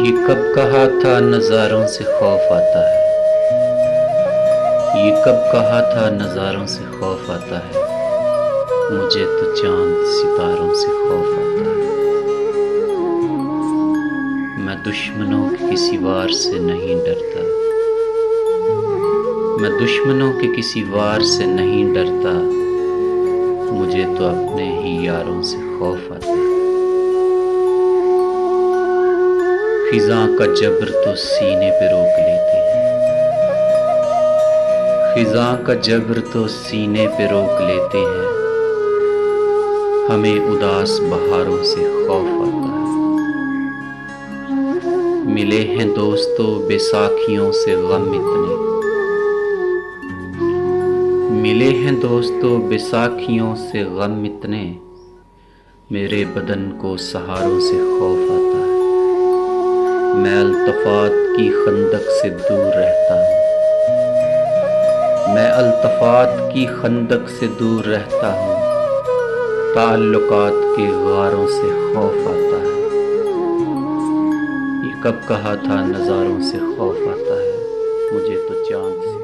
یہ کب کہا تھا نظاروں سے خوف آتا ہے، یہ کب کہا تھا نظاروں سے خوف آتا ہے، مجھے تو چاند ستاروں سے خوف آتا ہے۔ میں دشمنوں کے کسی وار سے نہیں ڈرتا، میں دشمنوں کے کسی وار سے نہیں ڈرتا، مجھے تو اپنے ہی یاروں سے خوف آتا ہے۔ خزاں کا جبر تو سینے پہ روک لیتے ہیں، خزاں کا جبر تو سینے پہ روک لیتے ہیں، ہمیں اداس بہاروں سے خوف آتا ہے۔ ملے ہیں دوستو بیساکھیوں سے غم اتنے، ملے ہیں دوستو بیساکھیوں سے غم اتنے، میرے بدن کو سہاروں سے خوف آتا ہے۔ میں التفات کی خندق سے دور رہتا ہوں، میں التفات کی خندق سے دور رہتا ہوں، تعلقات کے غاروں سے خوف آتا ہے۔ یہ کب کہا تھا نظاروں سے خوف آتا ہے، مجھے تو چاند سے